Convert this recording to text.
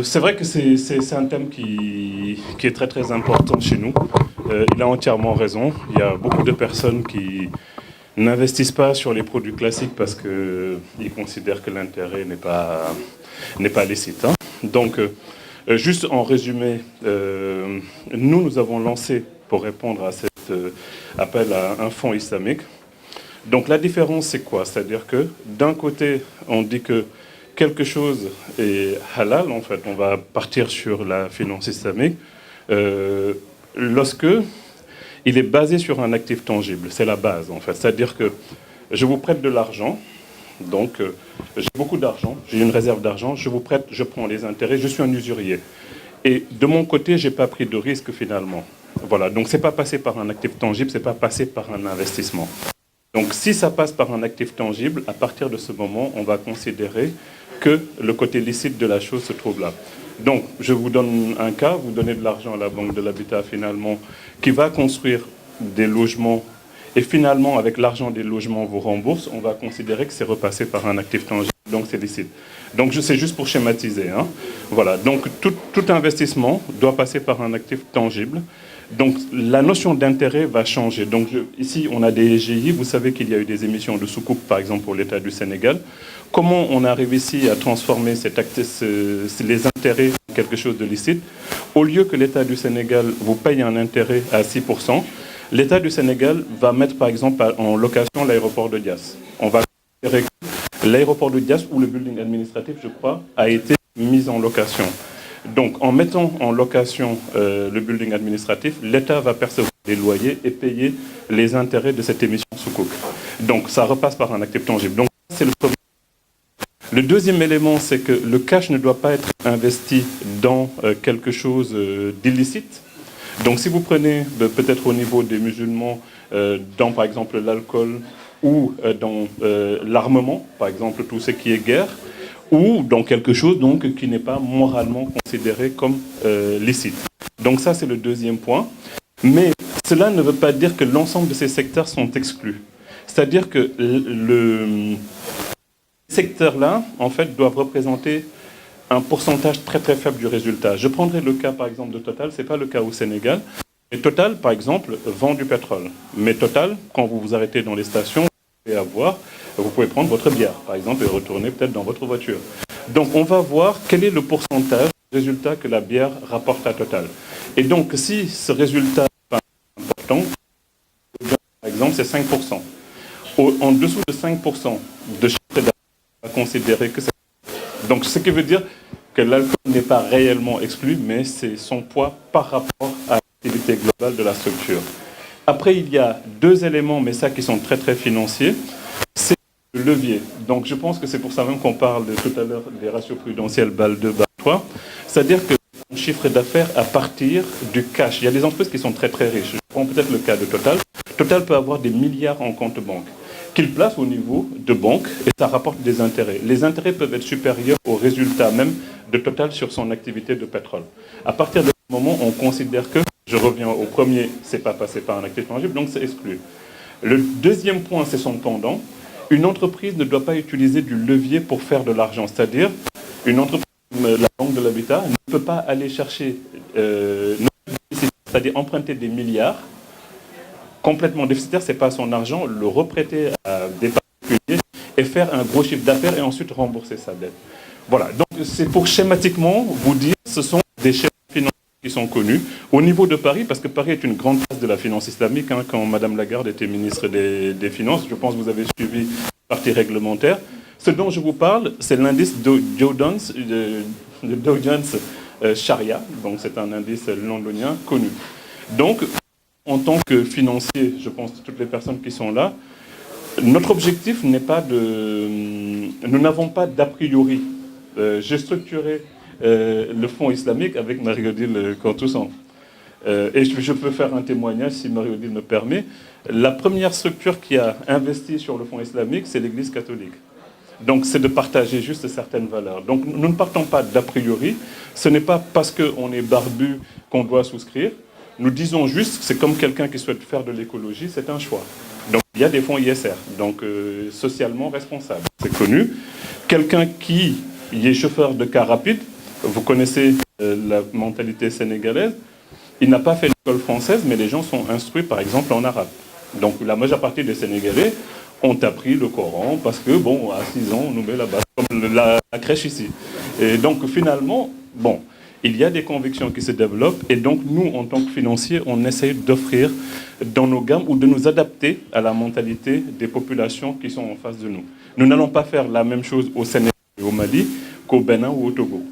C'est vrai que c'est un thème qui est très très important chez nous. Il a entièrement raison. Il y a beaucoup de personnes qui n'investissent pas sur les produits classiques parce qu'ils considèrent que l'intérêt n'est pas licite, hein. Donc, juste en résumé, nous avons lancé, pour répondre à cet appel à un fonds islamique. Donc la différence, c'est quoi? C'est-à-dire que d'un côté, on dit que quelque chose est halal, en fait, on va partir sur la finance islamique, lorsque il est basé sur un actif tangible, c'est la base, en fait. C'est-à-dire que je vous prête de l'argent, donc j'ai beaucoup d'argent, j'ai une réserve d'argent, je vous prête, je prends les intérêts, je suis un usurier. Et de mon côté, je n'ai pas pris de risque finalement. Voilà, donc ce n'est pas passé par un actif tangible, ce n'est pas passé par un investissement. Donc si ça passe par un actif tangible, à partir de ce moment, on va considérer que le côté licite de la chose se trouve là. Donc je vous donne un cas, vous donnez de l'argent à la Banque de l'Habitat finalement, qui va construire des logements, et finalement avec l'argent des logements vous rembourse, on va considérer que c'est repassé par un actif tangible, donc c'est licite. Donc c'est juste pour schématiser, hein. Voilà, donc tout investissement doit passer par un actif tangible. Donc la notion d'intérêt va changer. Donc ici, on a des EGI. Vous savez qu'il y a eu des émissions de soucoupe, par exemple, pour l'État du Sénégal. Comment on arrive ici à transformer les intérêts en quelque chose de licite? Au lieu que l'État du Sénégal vous paye un intérêt à 6%, l'État du Sénégal va mettre, par exemple, en location l'aéroport de Diass. On va considérer que l'aéroport de Diass, ou le building administratif, je crois, a été mis en location. Donc, en mettant en location le building administratif, l'État va percevoir des loyers et payer les intérêts de cette émission sukuk. Donc, ça repasse par un actif tangible. Donc, c'est le premier. Le deuxième élément, c'est que le cash ne doit pas être investi dans quelque chose d'illicite. Donc, si vous prenez peut-être au niveau des musulmans, dans par exemple l'alcool ou dans l'armement, par exemple tout ce qui est guerre, ou dans quelque chose donc, qui n'est pas moralement considéré comme licite. Donc ça, c'est le deuxième point. Mais cela ne veut pas dire que l'ensemble de ces secteurs sont exclus. C'est-à-dire que les secteurs-là, en fait, doivent représenter un pourcentage très très faible du résultat. Je prendrai le cas, par exemple, de Total. Ce n'est pas le cas au Sénégal. Et Total, par exemple, vend du pétrole. Mais Total, quand vous vous arrêtez dans les stations, vous pouvez prendre votre bière, par exemple, et retourner peut-être dans votre voiture. Donc, on va voir quel est le pourcentage de résultat que la bière rapporte à Total. Et donc, si ce résultat est important, par exemple, c'est 5%. En dessous de 5% de chiffre d'affaires, on va considérer que c'est... Donc, ce qui veut dire que l'alcool n'est pas réellement exclu, mais c'est son poids par rapport à l'activité globale de la structure. Après, il y a deux éléments, mais ça qui sont très très financiers. C'est le levier. Donc je pense que c'est pour ça même qu'on parle tout à l'heure des ratios prudentiels BAL 2, BAL 3. C'est-à-dire que un chiffre d'affaires à partir du cash. Il y a des entreprises qui sont très très riches. Je prends peut-être le cas de Total. Total peut avoir des milliards en compte banque qu'il place au niveau de banque et ça rapporte des intérêts. Les intérêts peuvent être supérieurs aux résultats même de Total sur son activité de pétrole. À partir de ce moment, on considère que, je reviens au premier, c'est pas passé par un actif tangible, donc c'est exclu. Le deuxième point, c'est son pendant. Une entreprise ne doit pas utiliser du levier pour faire de l'argent. C'est-à-dire, une entreprise comme la Banque de l'Habitat ne peut pas aller chercher, c'est-à-dire emprunter des milliards complètement déficitaire, ce n'est pas son argent, le reprêter à des particuliers et faire un gros chiffre d'affaires et ensuite rembourser sa dette. Voilà, donc c'est pour schématiquement vous dire, ce sont des schémas financiers qui sont connus au niveau de Paris, parce que Paris est une grande place de la finance islamique, hein, quand Madame Lagarde était ministre des Finances, je pense que vous avez suivi la partie réglementaire. Ce dont je vous parle, c'est l'indice Dow Jones Sharia, donc c'est un indice londonien connu. Donc, en tant que financier, je pense que toutes les personnes qui sont là, notre objectif n'est pas de... Nous n'avons pas d'a priori. J'ai structuré le fonds islamique avec Marie-Odile Contoussan. Et je peux faire un témoignage si Marie-Odile me permet. La première structure qui a investi sur le fonds islamique, c'est l'Église catholique. Donc c'est de partager juste certaines valeurs. Donc nous ne partons pas d'a priori. Ce n'est pas parce qu'on est barbu qu'on doit souscrire. Nous disons juste que c'est comme quelqu'un qui souhaite faire de l'écologie, c'est un choix. Donc il y a des fonds ISR, donc socialement responsables, c'est connu. Quelqu'un qui est chauffeur de car rapide, Vous connaissez la mentalité sénégalaise. Il n'a pas fait l'école française, mais les gens sont instruits, par exemple, en arabe. Donc la majeure partie des Sénégalais ont appris le Coran parce que, bon, à 6 ans, on nous met la base, comme la crèche ici. Et donc finalement, bon, il y a des convictions qui se développent et donc nous, en tant que financiers, on essaye d'offrir dans nos gammes ou de nous adapter à la mentalité des populations qui sont en face de nous. Nous n'allons pas faire la même chose au Sénégal et au Mali qu'au Bénin ou au Togo.